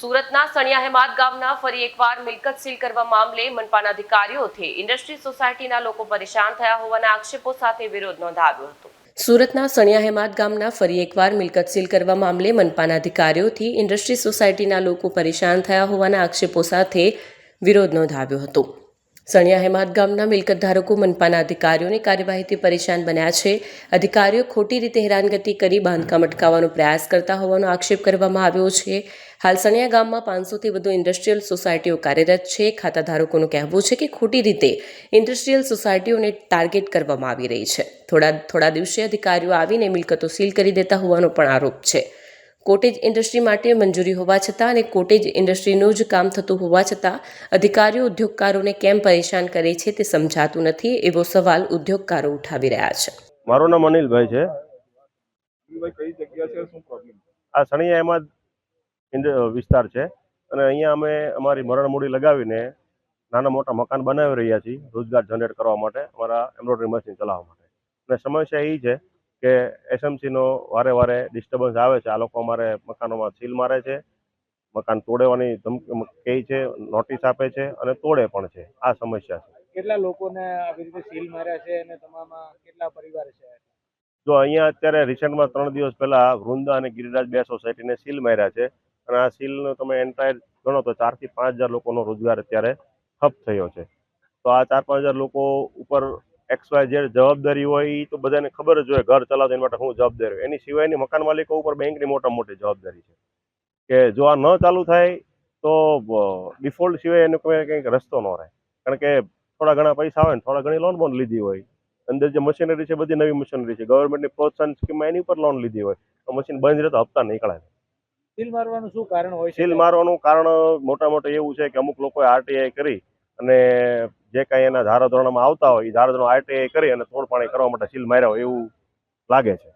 સુરતના સણિયા હેમાદ ગામના ફરી એકવાર મિલકત સીલ કરવા મામલે મનપાના અધિકારીઓથી ઇન્ડસ્ટ્રી સોસાયટીના લોકો પરેશાન થયા હોવાના આક્ષેપો સાથે વિરોધ નોંધાવ્યો હતો। સુરતના સણિયા હેમાદ ગામના ફરી એકવાર મિલકત સીલ કરવા મામલે મનપાના અધિકારીઓથી ઇન્ડસ્ટ્રી સોસાયટીના લોકો પરેશાન થયા હોવાના આક્ષેપો સાથે વિરોધ નોંધાવ્યો હતો। સણિયા હેમાદ ગામના મિલકત ધારકો મનપાના અધિકારીઓની કાર્યવાહીથી પરેશાન બન્યા છે। અધિકારીઓ ખોટી રીતે હેરાનગતિ કરી બાંધકામ અટકાવવાનો પ્રયાસ કરતા હોવાનો આક્ષેપ કરવામાં આવ્યો છે। હાલ સણિયા ગામમાં 500થી વધુ ઇન્ડસ્ટ્રીયલ સોસાયટીઓ કાર્યરત છે। ખાતા ધારકોનું કહેવું છે કે ખોટી રીતે ઇન્ડસ્ટ્રીયલ સોસાયટીઓને ટાર્ગેટ કરવામાં આવી રહી છે। થોડા દિવસે અધિકારીઓ આવીને મિલકતો સીલ કરી દેતા હોવાનો પણ આરોપ છે। કોટેજ ઇન્ડસ્ટ્રી માટે મંજૂરી હોવા છતાં અને કોટેજ ઇન્ડસ્ટ્રીનું જ કામ થતું હોવા છતાં અધિકારીઓ ઉદ્યોગકારોને કેમ પરેશાન કરે છે તે સમજાતું નથી, એવો સવાલ ઉદ્યોગકારો ઉઠાવી રહ્યા છે। મારું નામ અનિલભાઈ છે। કઈ જગ્યા છે, શું પ્રોબ્લેમ? આ સણિયા એમાં વિસ્તાર છે અને અહીંયા અમે અમારી મરણ મૂડી લગાવીને નાના મોટા મકાન બનાવી રહ્યા છીએ રોજગાર જનરેટ કરવા માટે, અમારા એમ્બ્રોઇડરી મશીન ચલાવવા માટે। અને સમસ્યા એ છે કે એસએમસીનો વારે ડિસ્ટર્બન્સ આવે છે। આ લોકો અમારે મકાનોમાં સીલ મારે છે, મકાન તોડવાની ધમકી કહે છે, નોટિસ આપે છે અને તોડે પણ છે। આ સમસ્યા છે। કેટલા લોકોને આવી રીતે સીલ માર્યા છે અને તમામાં કેટલા પરિવાર છે? જો અહીંયા અત્યારે રિસેન્ટમાં 3 દિવસ પહેલા વૃંદા અને ગિરિરાજ 2 સોસાયટીને સીલ માર્યા છે અને આ સીલનો તમે એન્ટાયર ગણો તો 4 થી 5 હજાર લોકોનો રોજગાર અત્યારે ઠપ થયો છે। તો આ 4-5 હજાર લોકો ઉપર XYZ જવાબદારી હોય એ તો બધાને ખબર જ હોય, ઘર ચલાવવા એના માટે શું જવાબદારી હોય। એની સિવાયની મકાન માલિકો ઉપર બેંકની મોટી જવાબદારી છે કે જો આ ન ચાલુ થાય તો ડિફોલ્ટ સિવાય એનો કંઈક રસ્તો ન રહે। કારણ કે થોડા ઘણા પૈસા આવે ને થોડા ઘણી લોન બોન લીધી હોય, અંદર જે મશીનરી છે બધી નવી મશીનરી છે, ગવર્મેન્ટની પ્રોત્સાહન સ્કીમમાં એની ઉપર લોન લીધી હોય તો મશીન બંધ રહે તો હપ્તા નીકળે। સીલ મારવાનું શું કારણ હોય છે? સીલ મારવાનું કારણ મોટા એવું છે કે અમુક લોકોએ આરટીઆઈ કરી અને જે કાંઈ એના ધારાધોરણમાં આવતા હોય એ ધારાધોરણ આરટીઆઈ કરી અને તોડપાણી કરવા માટે સીલ માર્યા હોય એવું લાગે છે।